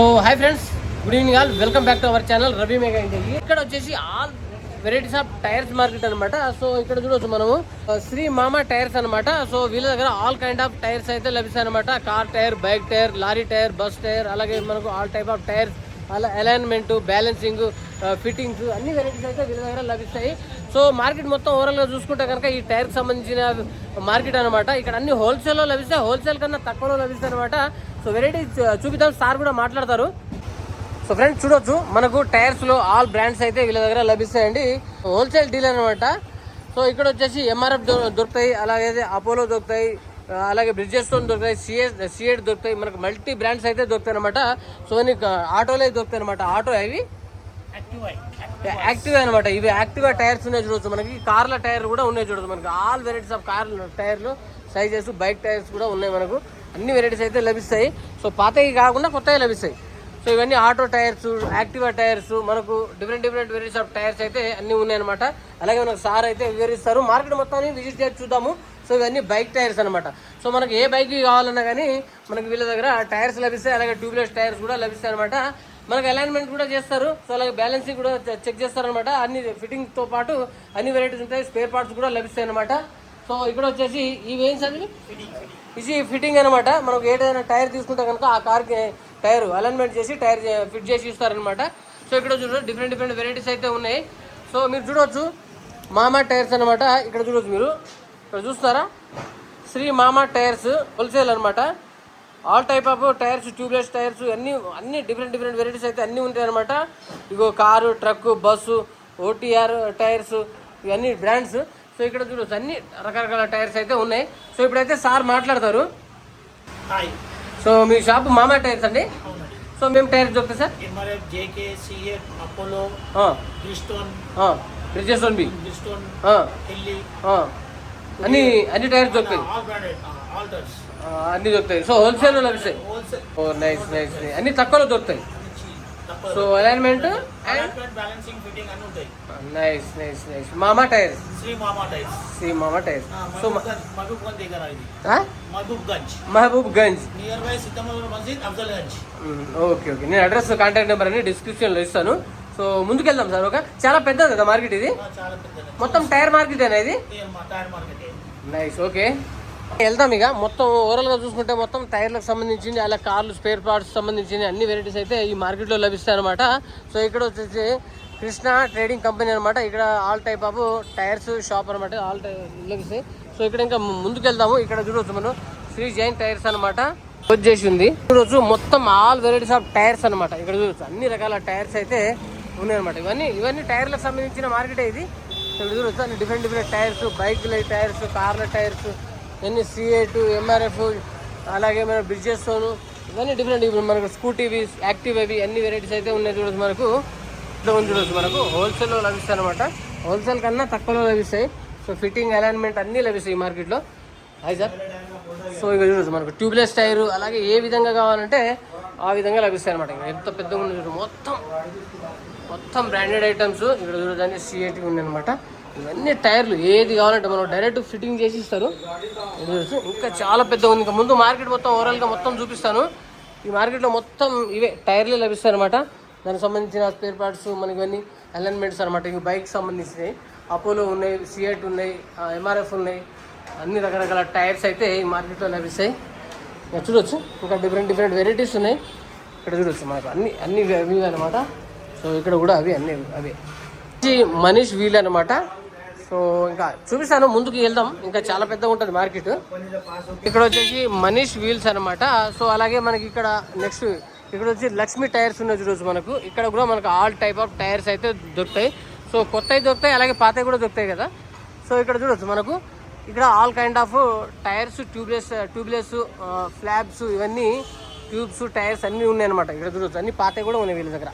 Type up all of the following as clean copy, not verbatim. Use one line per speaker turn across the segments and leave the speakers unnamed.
So hi friends, good evening all. Welcome back to our channel Ravi mega India. ఇక్కడ వచ్చేసి all varieties of tyres market అనమాట. So ఇక్కడ చూడవచ్చు మనము శ్రీ మామ టైర్స్ అనమాట. సో వీళ్ళ దగ్గర ఆల్ కైండ్ ఆఫ్ టైర్స్ అయితే లభిస్తాయి అనమాట. Car tyre, bike tyre, lorry tyre, bus tyre, అలాగే మనకు ఆల్ టైప్ ఆఫ్ టైర్స్, అలా అలైన్మెంట్, బ్యాలెన్సింగ్, ఫిట్టింగ్స్ అన్ని వెరైటీస్ అయితే వీళ్ళ దగ్గర లభిస్తాయి. సో మార్కెట్ మొత్తం ఓవరాల్గా చూసుకుంటే కనుక ఈ టైర్కి సంబంధించిన మార్కెట్ అనమాట. ఇక్కడ అన్ని హోల్సేల్లో లభిస్తాయి, హోల్సేల్ కన్నా తక్కువలో లభిస్తాయి అనమాట. సో వెరైటీస్ చూపిద్దాం, సార్ కూడా మాట్లాడతారు. సో ఫ్రెండ్స్ చూడొచ్చు, మనకు టైర్స్లో ఆల్ బ్రాండ్స్ అయితే వీళ్ళ దగ్గర లభిస్తాయండి. హోల్సేల్ డీలర్ అనమాట. సో ఇక్కడ వచ్చేసి ఎంఆర్ఎఫ్ దొరుకుతాయి, అలాగే అపోలో దొరుకుతాయి, అలాగే బ్రిడ్జెస్టోన్ దొరుకుతాయి, సిఎడ్ దొరుకుతాయి. మనకు మల్టీ బ్రాండ్స్ అయితే దొరుకుతాయి అనమాట. సో ఆటోలే దొరుకుతాయి అనమాట. ఆటో అవి యాక్టివ్ అనమాట. ఇవి యాక్టివా టైర్స్ ఉన్నాయి చూడొచ్చు. మనకి కార్ల టైర్ కూడా ఉన్నాయి చూడొచ్చు. మనకి ఆల్ వెరైటీస్ ఆఫ్ కార్ టైర్లు సైజెస్, బైక్ టైర్స్ కూడా ఉన్నాయి. మనకు అన్ని వెరైటీస్ అయితే లభిస్తాయి. సో పాతవి కాకుండా కొత్తవి లభిస్తాయి. సో ఇవన్నీ ఆటో టైర్స్, యాక్టివా టైర్స్, మనకు డిఫరెంట్ వెరైటీస్ ఆఫ్ టైర్స్ అయితే అన్నీ ఉన్నాయన్నమాట. అలాగే మనకు సార్ అయితే వివరిస్తారు. మార్కెట్ మొత్తాన్ని విజిట్ చేసి చూద్దాము. సో ఇవన్నీ బైక్ టైర్స్ అనమాట. సో మనకి ఏ బైక్ కావాలన్నా కానీ మనకి వీళ్ళ దగ్గర టైర్స్ లభిస్తాయి. అలాగే ట్యూబ్లెస్ టైర్స్ కూడా లభిస్తాయి అనమాట. మనకు అలైన్మెంట్ కూడా చేస్తారు. సో అలాగే బ్యాలెన్సింగ్ కూడా చెక్ చేస్తారనమాట. అన్ని ఫిట్టింగ్తో పాటు అన్ని వెరైటీస్ ఉంటాయి. స్పేర్ పార్ట్స్ కూడా లభిస్తాయి అనమాట. సో ఇక్కడ వచ్చేసి ఇవి ఏం సార్, ఇది ఫిట్టింగ్ అనమాట. మనకు ఏదైనా టైర్ తీసుకుంటే కనుక ఆ కార్కి టైర్ అలైన్మెంట్ చేసి టైర్ ఫిట్ చేసి ఇస్తారనమాట. సో ఇక్కడ చూడండి డిఫరెంట్ వెరైటీస్ అయితే ఉన్నాయి. సో మీరు చూడవచ్చు మామా టైర్స్ అనమాట. ఇక్కడ చూడవచ్చు, మీరు ఇక్కడ చూస్తారా, శ్రీ మామా టైర్స్ హోల్సేల్ అనమాట. All type of tyres, tubeless tyres, అన్ని డిఫరెంట్ వెరైటీస్ అయితే అన్నీ ఉంటాయి అనమాట. ఇగో car, truck, bus, OTR tyres, ఇవన్నీ బ్రాండ్స్. సో ఇక్కడ చూడవచ్చు అన్ని రకరకాల టైర్స్ అయితే ఉన్నాయి. సో ఇప్పుడైతే సార్ మాట్లాడతారు. సో మీ షాప్ మామా టైర్స్ అండి. సో మేము టైర్స్ దొరుకుతాయి సార్. బ్రిడ్జెస్టోన్ బి అన్ని టైర్స్ దొరుకుతాయి, అన్ని దొరుకుతాయి. సో హోల్సేల్ లభిస్తాయి. ఓ నైస్ అన్ని తక్కువలో దొరుకుతాయి. So alignment nice Mama tyres, Shri Mama tyres. So Mahabubganj, okay. నేను అడ్రస్, కాంటాక్ట్ నెంబర్ అని డిస్క్రిప్షన్లో ఇస్తాను. సో ముందుకెళ్దాం సార్. చాలా పెద్దది కదా మార్కెట్ ఇది, మొత్తం టైర్ మార్కెట్ అనేది. నైస్, ఓకే వెళ్దాం. ఇక మొత్తం ఓవరాల్గా చూసుకుంటే మొత్తం టైర్లకు సంబంధించింది, అలా కార్లు స్పేర్ పార్ట్స్ సంబంధించిన అన్ని వెరైటీస్ అయితే ఈ మార్కెట్లో లభిస్తాయి అనమాట. సో ఇక్కడ వచ్చేసి కృష్ణ ట్రేడింగ్ కంపెనీ అనమాట. ఇక్కడ all type of tyres shop అనమాట, ఆల్ లభిస్తాయి. సో ఇక్కడ ఇంకా ముందుకు వెళ్దాము. ఇక్కడ చూడవచ్చు మనం శ్రీ జైన్ టైర్స్ అనమాట వచ్చేసి ఉంది. చూడవచ్చు మొత్తం ఆల్ వెరైటీస్ ఆఫ్ టైర్స్ అనమాట. ఇక్కడ చూడవచ్చు అన్ని రకాల టైర్స్ అయితే ఉన్నాయన్నమాట. ఇవన్నీ టైర్లకు సంబంధించిన మార్కెటే ఇది. ఇక్కడ చూడవచ్చు అన్ని డిఫరెంట్ టైర్స్, బైక్ల టైర్స్, కార్ల టైర్స్, ఇవన్నీ సిఏట్, ఎంఆర్ఎఫ్, అలాగే మన బ్రిడ్జెస్టోన్, ఇవన్నీ డిఫరెంట్. ఇప్పుడు మనకు స్కూటీవి, యాక్టివ్ అవి అన్ని వెరైటీస్ అయితే ఉన్నాయి చూడవచ్చు. మనకు చూడవచ్చు మనకు హోల్సేల్లో లభిస్తాయి అనమాట. హోల్సేల్ కన్నా తక్కువలో లభిస్తాయి. సో ఫిట్టింగ్, అలైన్మెంట్ అన్నీ లభిస్తాయి ఈ మార్కెట్లో. Hi sir. సో ఇక చూడవచ్చు మనకు ట్యూబ్లెస్ టైరు, అలాగే ఏ విధంగా కావాలంటే ఆ విధంగా లభిస్తాయి అనమాట. ఎంత పెద్దగా ఉంది చూడు, మొత్తం బ్రాండెడ్ ఐటమ్స్. ఇక్కడ చూడడానికి సిఏటి ఉంది అనమాట. ఇవన్నీ టైర్లు ఏది కావాలంటే మనం డైరెక్ట్ ఫిట్టింగ్ చేసి ఇస్తారు. ఇంకా చాలా పెద్ద ఉంది. ఇంకా ముందు మార్కెట్ మొత్తం ఓవరాల్గా మొత్తం చూపిస్తాను. ఈ మార్కెట్లో మొత్తం ఇవే టైర్లే లభిస్తాయి అనమాట. దానికి సంబంధించిన స్పేర్ పార్ట్స్, మనకి ఇవన్నీ అలైన్మెంట్స్ అనమాట. ఇవి బైక్ సంబంధించినవి అపోలో ఉన్నాయి, సిఎట్ ఉన్నాయి, ఎంఆర్ఎఫ్ ఉన్నాయి. అన్ని రకరకాల టైర్స్ అయితే ఈ మార్కెట్లో లభిస్తాయి. ఇక్కడ చూడొచ్చు ఇంకా డిఫరెంట్ వెరైటీస్ ఉన్నాయి. ఇక్కడ చూడొచ్చు మనకు అన్ని అవి అనమాట. సో ఇక్కడ కూడా అవి మనీష్ వీల్ అనమాట. సో ఇంకా చూపిస్తాను, ముందుకు వెళ్దాం. ఇంకా చాలా పెద్దగా ఉంటుంది మార్కెట్. ఇక్కడ వచ్చేసి మనీష్ వీల్స్ అనమాట. సో అలాగే మనకి ఇక్కడ నెక్స్ట్ ఇక్కడ వచ్చి లక్ష్మీ టైర్స్ ఉన్నాయి చూడొచ్చు. మనకు ఇక్కడ కూడా మనకు ఆల్ టైప్ ఆఫ్ టైర్స్ అయితే దొరుకుతాయి. సో కొత్తవి దొరుకుతాయి, అలాగే పాతవి కూడా దొరుకుతాయి కదా. సో ఇక్కడ చూడొచ్చు మనకు ఇక్కడ all kind of tyres, tubeless, flaps, ఇవన్నీ ట్యూబ్స్, టైర్స్ అన్నీ ఉన్నాయి అనమాట. ఇక్కడ చూడొచ్చు అన్ని పాతవి కూడా ఉన్నాయి వీళ్ళ దగ్గర.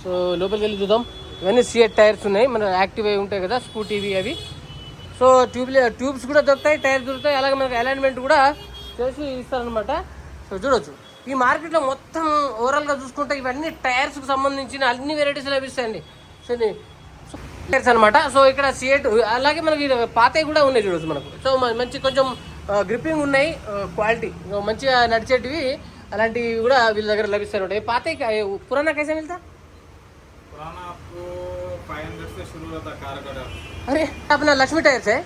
సో లోపలికి వెళ్ళి చూద్దాం. ఇవన్నీ సిఎట్ టైర్స్ ఉన్నాయి, మన యాక్టివ్ అవి ఉంటాయి కదా, స్కూటీవి అవి. సో ట్యూబ్స్ కూడా దొరుకుతాయి, టైర్స్ దొరుకుతాయి, అలాగే మనకు అలైన్మెంట్ కూడా చేసి ఇస్తారనమాట. సో చూడొచ్చు ఈ మార్కెట్లో మొత్తం ఓవరాల్గా చూసుకుంటే ఇవన్నీ టైర్స్కి సంబంధించిన అన్ని వెరైటీస్ లభిస్తాయండి. సో టైర్స్ అనమాట. సో ఇక్కడ సిఎట్, అలాగే మనకి పాతవి కూడా ఉన్నాయి చూడొచ్చు మనకు. సో మంచి కొంచెం గ్రిప్పింగ్ ఉన్నాయి, క్వాలిటీ మంచిగా నడిచేటివి అలాంటివి కూడా వీళ్ళ దగ్గర లభిస్తాయి ఉంటాయి. పాత పురాణా కైసా మిల్తా?
पुराना आपको 500 से शुरू होता है कार का।
अरे अपना लक्ष्मी टायर्स है,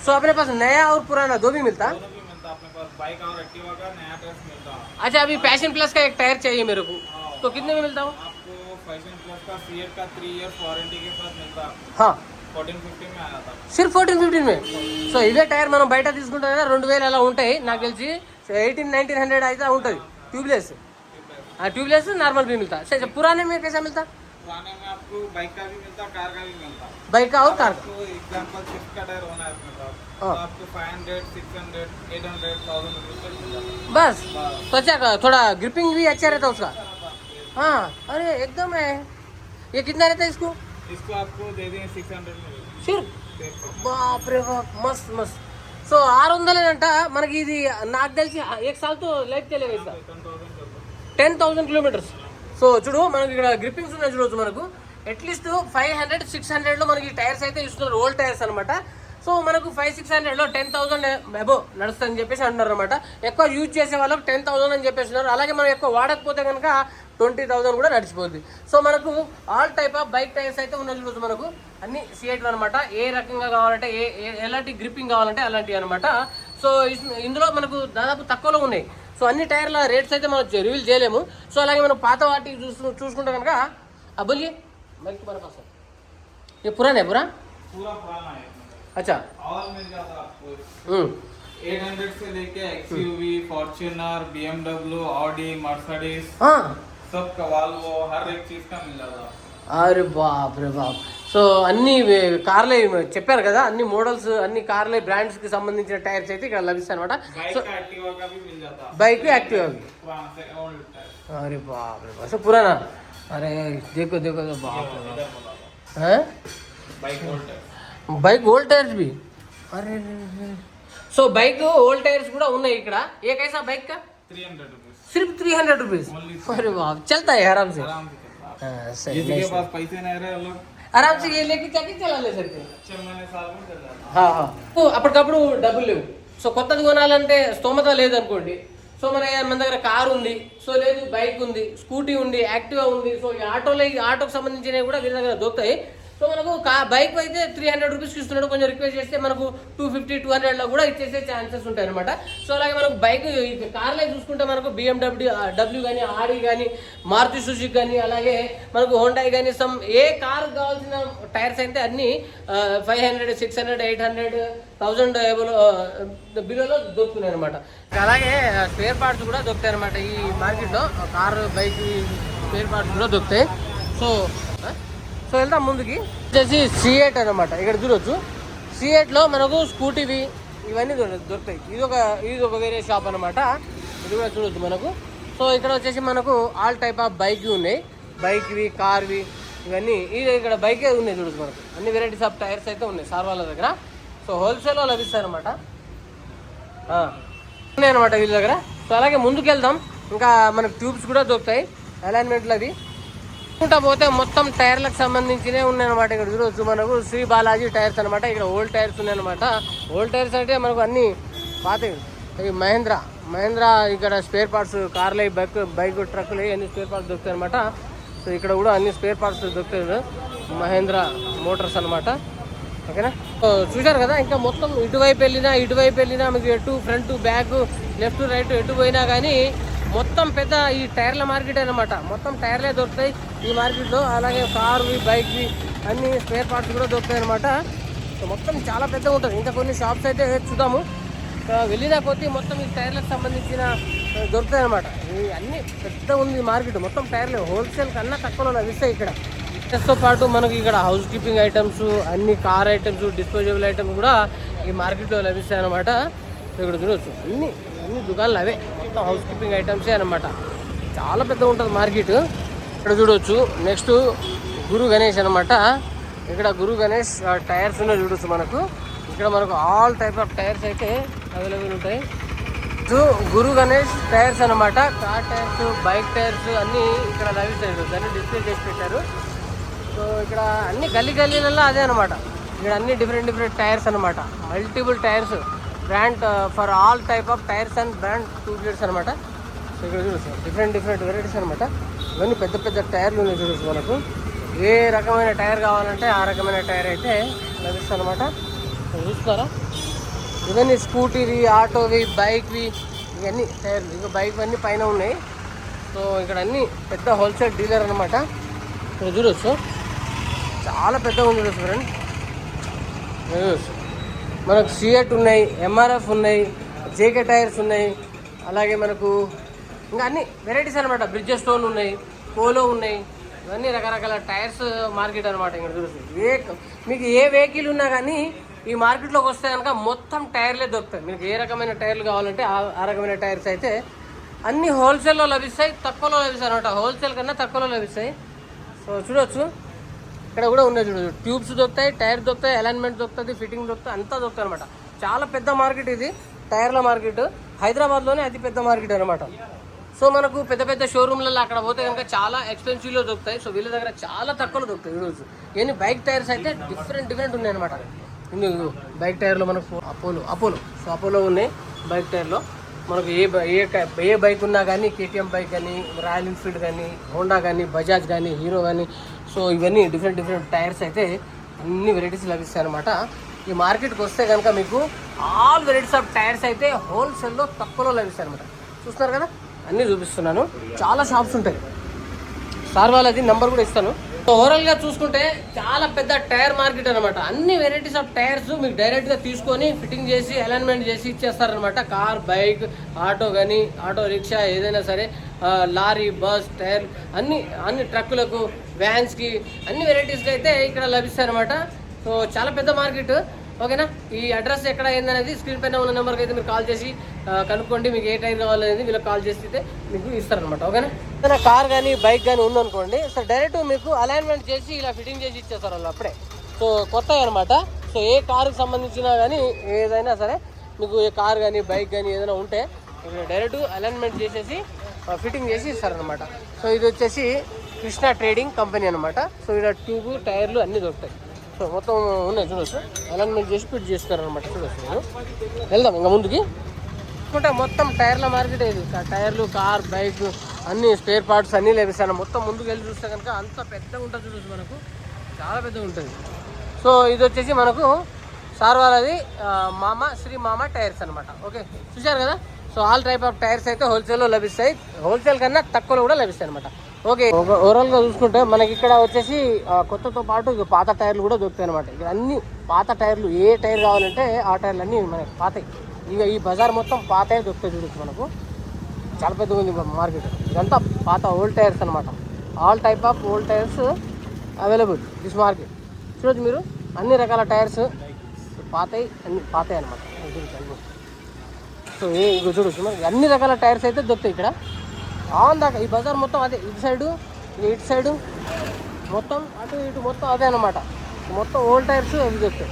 सो अपने पास नया और पुराना दो भी मिलता?
दोनों भी मिलता अपने पास, बाइक और एक्टिवा का नया टायर्स मिलता।
अच्छा, अभी पैशन प्लस का एक टायर चाहिए मेरे को, तो कितने में मिलता हो?
आपको पैशन प्लस का सीएट का 3 इयर्स वारंटी के साथ मिलता।
हाँ,
1450 में आया था।
సిర్ఫ్ 1415 में. సో ఇవే టైర్ మనం బయట తీసుకుంటాం కదా 2000 అలా ఉంటాయి నాకు తెలిసి. 1800-1900 అయితే ఉంటుంది ट्यूबलेस. ट्यूबलेस नॉर्मल भी मिलता है. पुराने में कैसा मिलता?
पुराने में आपको बाइक का भी मिलता, कार का भी मिलता।
बाइक का और कार का?
तो एग्जांपल स्विफ्ट का टायर होना है अपने पास, तो आपको 500, 600, 800, 1000 रुपये तक मिल जाता है।
बस तो अच्छा, थोड़ा ग्रिपिंग भी अच्छा रहता है उसका? हाँ, अरे एकदम है. ये कितना रहता है इसको?
इसको आपको दे देंगे 600 में
సిర్ఫ్. బాప్ రే బాప్, మస్త్ మస్త్. సో 600 అంట మనకి. ఇది నాకు తెలిసి 1 సాల్తో లైఫ్ తెలియదు ఇట్లా 10,000 కిలోమీటర్స్. సో చూడు మనకి ఇక్కడ గ్రిప్పింగ్స్ ఉన్నాయి చూడవచ్చు. మనకు అట్లీస్ట్ 500-600లో మనకి టైర్స్ అయితే ఇస్తున్నారు, ఓల్డ్ టైర్స్ అనమాట. సో మనకు 500-600లో 10,000 అబో నడుస్తుందని చెప్పేసి అంటున్నారు అనమాట. ఎక్కువ యూజ్ చేసే వాళ్ళకి 10,000 అని చెప్పేస్తున్నారు. అలాగే మనం ఎక్కువ వాడకపోతే కనుక 20,000 కూడా నడిచిపోద్ది. సో మనకు all type of bike tyres అయితే ఉన్నాయి చూడవచ్చు. మనకు అన్ని C8 అనమాట. ఏ రకంగా కావాలంటే ఎలాంటి గ్రిప్పింగ్ కావాలంటే అలాంటివి అనమాట. సో ఇందులో మనకు దాదాపు తక్కువలో ఉన్నాయి. సో అన్ని టైర్ల రేట్స్ అయితే మనం రివీల్ చేయలేము. సో అలాగే మనం పాత వాటికి చూసుకుంటే కనుక बोलिए बाइक तुम्हारे पास है? ये पुराना है? पूरा
पुराना है.
अच्छा,
और मिल जाता आपको 800 से लेके XUV, Fortuner, BMW, Audi, Mercedes,
हाँ
सब का वाल्वो, हर एक चीज का मिल जाता.
అరే బాప్ రే బాప్. సో అన్ని కార్లే చెప్పారు కదా, అన్ని మోడల్స్ అన్ని కార్లే బ్రాండ్స్ కి సంబంధించిన టైర్స్ అయితే ఇక్కడ లభిస్తాయి అనమాట. बाइक एक्टिवा भी. अरे बाप रे बाप, पुराना. अरे देखो देखो तो बाप रे बाप. बाइक ओल्ड टायर्स भी. अरे సో బైక్ ఓల్డ్ టైర్స్ కూడా ఉన్నాయి ఇక్కడ. ఏ కైసా బైక్ का?
300 रुपीज.
सिर्फ 300 रुपीज. अरे बाप, चलता है आराम से.
जिसके पास पैसे नहीं रहे लोग
आराम से ये लेके जाके चला ले सकते हैं.
6 महीने साल में चल जाता.
అప్పటికప్పుడు డబ్బులు లేవు. సో కొత్తది కొనాలంటే స్తోమత లేదనుకోండి. సో మన దగ్గర కారు ఉంది, సో లేదు బైక్ ఉంది, స్కూటీ ఉంది, యాక్టివా ఉంది. సో ఈ ఆటోకి సంబంధించినవి కూడా వీళ్ళ దగ్గర దొరుకుతాయి. సో మనకు బైక్ అయితే 300 రూపీస్కి ఇస్తున్నాడు. కొంచెం రిక్వెస్ట్ చేస్తే మనకు 250-200లో కూడా ఇచ్చేసే ఛాన్సెస్ ఉంటాయి అనమాట. సో అలాగే మనకు బైక్ కార్లో చూసుకుంటే మనకు BMW కానీ, ఆడి కానీ, మారుతి సుజుకి కానీ, అలాగే మనకు హోండా కానీ, ఏ కారు కావాల్సిన టైర్స్ అయితే అన్ని 500, 600, 800, 1000 బిలోలో దొరుకుతున్నాయి అనమాట. అలాగే స్పేర్ పార్ట్స్ కూడా దొరుకుతాయి అనమాట ఈ మార్కెట్లో. కారు, బైక్ స్పేర్ పార్ట్స్ కూడా దొరుకుతాయి. సో వెళ్తాం ముందుకి. వచ్చేసి C8 అనమాట. ఇక్కడ చూడొచ్చు C8లో మనకు స్కూటీవి ఇవన్నీ దొరుకుతాయి. ఇది ఒక వేరే షాప్ అనమాట. ఇది కూడా చూడొచ్చు మనకు. సో ఇక్కడ వచ్చేసి మనకు ఆల్ టైప్ ఆఫ్ బైక్ ఉన్నాయి, బైక్వి, కార్వి, ఇవన్నీ. ఇక్కడ బైకే ఉన్నాయి చూడొచ్చు మనకు. అన్ని వెరైటీస్ ఆఫ్ టైర్స్ అయితే ఉన్నాయి సార్ వాళ్ళ దగ్గర. సో హోల్సేల్లో లభిస్తాయి అనమాట, ఉన్నాయి అనమాట వీళ్ళ దగ్గర. సో అలాగే ముందుకు వెళ్దాం. ఇంకా మనకు ట్యూబ్స్ కూడా దొరుకుతాయి, అలైన్మెంట్లు అవి పోతే మొత్తం టైర్లకు సంబంధించినవి ఉన్నాయన్నమాట. ఇక్కడ చూడవచ్చు మనకు శ్రీ బాలాజీ టైర్స్ అనమాట. ఇక్కడ ఓల్డ్ టైర్స్ ఉన్నాయన్నమాట. ఓల్డ్ టైర్స్ అంటే మనకు అన్ని పాత మహేంద్ర ఇక్కడ స్పేర్ పార్ట్స్, కార్లు, బైక్ ట్రక్కులు అన్ని స్పేర్ పార్ట్స్ దొరుకుతాయి అనమాట. సో ఇక్కడ కూడా అన్ని స్పేర్ పార్ట్స్ దొరుకుతాయి, మహేంద్ర మోటార్స్ అనమాట. ఓకేనా? సో చూశారు కదా. ఇంకా మొత్తం ఇటువైపు వెళ్ళినా మీకు ఎటు ఫ్రంట్, బ్యాక్, లెఫ్ట్, రైట్ ఎటు పోయినా కానీ మొత్తం పెద్ద ఈ టైర్ల మార్కెట్ అనమాట. మొత్తం టైర్లే దొరుకుతాయి ఈ మార్కెట్లో. అలాగే కార్వి, బైక్వి అన్ని స్పేర్ పార్ట్స్ కూడా దొరుకుతాయి అనమాట. సో మొత్తం చాలా పెద్దగా ఉంటుంది. ఇంకా కొన్ని షాప్స్ అయితే చూద్దాము. వెళ్ళిన కొద్దీ మొత్తం ఈ టైర్లకు సంబంధించిన దొరుకుతాయి అనమాట. అన్ని పెద్దగా ఉంది మార్కెట్. మొత్తం టైర్లు హోల్సేల్ కన్నా తక్కువలో లభిస్తాయి ఇక్కడ. తో పాటు మనకి ఇక్కడ హౌస్ కీపింగ్ ఐటమ్స్, అన్ని కార్ ఐటమ్స్, డిస్పోజబుల్ ఐటమ్స్ కూడా ఈ మార్కెట్లో లభిస్తాయి అనమాట. ఇక్కడ చూడవచ్చు అన్ని దుకాణాలు అవే, మొత్తం హౌస్ కీపింగ్ ఐటమ్సే అనమాట. చాలా పెద్దగా ఉంటుంది మార్కెట్. ఇక్కడ చూడవచ్చు నెక్స్ట్ గురు గణేష్ అనమాట. ఇక్కడ గురు గణేష్ టైర్స్ ఉన్నాయి చూడవచ్చు మనకు. ఇక్కడ మనకు ఆల్ టైప్ ఆఫ్ టైర్స్ అయితే అవైలబుల్ ఉంటాయి. గురు గణేష్ టైర్స్ అనమాట. కార్ టైర్స్, బైక్ టైర్స్ అన్నీ ఇక్కడ లభిస్తాయి. దాన్ని డిస్ప్లే చేసి పెట్టారు. సో ఇక్కడ అన్ని గల్లీలలో అదే అనమాట. ఇక్కడ అన్ని డిఫరెంట్ టైర్స్ అనమాట. Multiple tyres, brand for all type of tyres and brand two wheelers అనమాట. సో ఇక్కడ చూడొచ్చు డిఫరెంట్ వెరైటీస్ అనమాట. ఇవన్నీ పెద్ద పెద్ద టైర్లు ఉన్నాయి చూడొచ్చు. మనకు ఏ రకమైన టైర్ కావాలంటే ఆ రకమైన టైర్ అయితే లభిస్తుంది అనమాట. చూస్తారా, ఇవన్నీ స్కూటీవి, ఆటోవి, బైక్వి, ఇవన్నీ టైర్లు. ఇంకా బైక్ అన్నీ పైన ఉన్నాయి. సో ఇక్కడ అన్నీ పెద్ద హోల్సేల్ డీలర్ అనమాట. ఇక్కడ చూడొచ్చు చాలా పెద్దగా ఉంది చూడొచ్చు ఫ్రెండ్. చూడొచ్చు మనకు సిఎట్ ఉన్నాయి, ఎంఆర్ఎఫ్ ఉన్నాయి, జేకే టైర్స్ ఉన్నాయి, అలాగే మనకు ఇంకా అన్ని వెరైటీస్ అనమాట. బ్రిడ్జెస్ స్టోన్ ఉన్నాయి, పోలో ఉన్నాయి, ఇవన్నీ రకరకాల టైర్స్ మార్కెట్ అనమాట. ఇక్కడ చూడొచ్చు మీకు ఏ వెహికల్ ఉన్నా కానీ ఈ మార్కెట్లోకి వస్తే కనుక మొత్తం టైర్లే దొరుకుతాయి. మీకు ఏ రకమైన టైర్లు కావాలంటే ఆ రకమైన టైర్స్ అయితే అన్నీ హోల్సేల్లో లభిస్తాయి, తక్కువలో లభిస్తాయి అనమాట. హోల్సేల్ కన్నా తక్కువలో లభిస్తాయి. సో చూడొచ్చు ఇక్కడ కూడా ఉన్నాయి చూడొచ్చు. ట్యూబ్స్ దొరుకుతాయి, టైర్ దొరుకుతాయి, అలైన్మెంట్ దొరుకుతుంది, ఫిట్టింగ్ దొరుకుతుంది, అంతా దొరుకుతాయి అనమాట. చాలా పెద్ద మార్కెట్ ఇది, టైర్ల మార్కెట్. హైదరాబాద్లోనే అతి పెద్ద మార్కెట్ అనమాట. సో మనకు పెద్ద పెద్ద షోరూమ్లలో అక్కడ పోతే కనుక చాలా ఎక్స్పెన్సివ్లో దొరుకుతాయి. సో వీళ్ళ దగ్గర చాలా తక్కువలో దొరుకుతాయి ఈరోజు. ఇవన్నీ బైక్ టైర్స్ అయితే డిఫరెంట్ ఉన్నాయి అనమాట. ఇందుకు బైక్ టైర్లో మనకు అపోలో సో అపోలో ఉన్నాయి బైక్ టైర్లో. మనకు ఏ బైక్ ఉన్నా కానీ, కేటీఎం బైక్ కానీ, రాయల్ ఎన్ఫీల్డ్ కానీ, హోండా కానీ, బజాజ్ కానీ, హీరో కానీ, సో ఇవన్నీ డిఫరెంట్ టైర్స్ అయితే అన్ని వెరైటీస్ లభిస్తాయి అనమాట. ఈ మార్కెట్కి వస్తే కనుక మీకు ఆల్ వెరైటీస్ ఆఫ్ టైర్స్ అయితే హోల్సేల్లో తక్కువలో లభిస్తాయి అనమాట. చూస్తున్నారు కదా, అన్నీ చూపిస్తున్నాను. చాలా షాప్స్ ఉంటాయి. సార్ వాళ్ళది నెంబర్ కూడా ఇస్తాను. సో ఓవరాల్గా చూసుకుంటే చాలా పెద్ద టైర్ మార్కెట్ అనమాట. అన్ని వెరైటీస్ ఆఫ్ టైర్స్ మీకు డైరెక్ట్గా తీసుకొని ఫిట్టింగ్ చేసి అలైన్మెంట్ చేసి ఇచ్చేస్తారనమాట. కార్, బైక్, ఆటో కానీ, ఆటో రిక్షా, ఏదైనా సరే, లారీ, బస్, టైర్, అన్ని ట్రక్కులకు, వ్యాన్స్కి, అన్ని వెరైటీస్కి అయితే ఇక్కడ లభిస్తాయి అనమాట. సో చాలా పెద్ద మార్కెట్. ఓకేనా, ఈ అడ్రస్ ఎక్కడ అయిందనేది స్క్రీన్ పైన ఉన్న నెంబర్కి అయితే మీరు కాల్ చేసి కనుక్కోండి. మీకు ఏ టైర్ కావాలనేది వీళ్ళకి కాల్ చేసి అయితే మీకు ఇస్తారనమాట. ఓకేనా, ఏదైనా కార్ కానీ బైక్ కానీ ఉందనుకోండి, సో డైరెక్ట్ మీకు అలైన్మెంట్ చేసి ఇలా ఫిట్టింగ్ చేసి ఇచ్చేస్తారు వాళ్ళు అప్పుడే. సో కొత్తవి అనమాట. సో ఏ కారుకి సంబంధించినా కానీ ఏదైనా సరే మీకు ఏ కార్ కానీ బైక్ కానీ ఏదైనా ఉంటే డైరెక్ట్ అలైన్మెంట్ చేసేసి ఫిట్టింగ్ చేసి ఇస్తారనమాట. సో ఇది వచ్చేసి కృష్ణ ట్రేడింగ్ కంపెనీ అనమాట. సో ఇక్కడ ట్యూబ్, టైర్లు అన్నీ దొరుకుతాయి. సో మొత్తం ఉన్నాయి చూడొచ్చు. అలైన్మెంట్ చేసి ఫిట్ చేస్తారనమాట. చూడొచ్చు నేను వెళ్దాం ఇంకా ముందుకి. అనుకుంటే మొత్తం టైర్ల మార్కెట్ ఇది. టైర్లు, కార్, బైక్, అన్ని స్పేర్ పార్ట్స్ అన్నీ లభిస్తాయి. మొత్తం ముందుకు వెళ్ళి చూస్తే కనుక అంత పెద్దగా ఉంటుంది చూడొచ్చు. మనకు చాలా పెద్దగా ఉంటుంది. సో ఇది వచ్చేసి మనకు సార్ వాళ్ళది శ్రీ మామ టైర్స్ అనమాట. ఓకే, చూశారు కదా. So all type of tyres అయితే హోల్సేల్లో లభిస్తాయి. హోల్సేల్ కన్నా తక్కువలో కూడా లభిస్తాయి అనమాట. ఓకే, ఓవరాల్గా చూసుకుంటే మనకి ఇక్కడ వచ్చేసి కొత్తతో పాటు పాత టైర్లు కూడా దొరుకుతాయి అనమాట. ఇక్కడ అన్ని పాత టైర్లు, ఏ టైర్ కావాలంటే ఆ టైర్లు అన్నీ మనకి పాతవి. ఇక ఈ బజార్ మొత్తం పాతవి దొరుకుతాయి చూడొచ్చు. మనకు చాలా పెద్దగా ఉంది మార్కెట్. ఇదంతా పాత ఓల్డ్ టైర్స్ అనమాట. All type of old tyres available this market. చూడొచ్చు మీరు, అన్ని రకాల టైర్స్ పాతవి, అన్ని పాతవి అనమాట. సో ఇక చూడొచ్చు మనకి అన్ని రకాల టైర్స్ అయితే దొరుకుతాయి ఇక్కడ. ఆన్ దాకా ఈ బజార్ మొత్తం అదే. ఇటు సైడు, ఇటు సైడు, మొత్తం అటు ఇటు మొత్తం అదే అనమాట. మొత్తం ఓల్డ్ టైర్స్ అవి దొరుకుతాయి.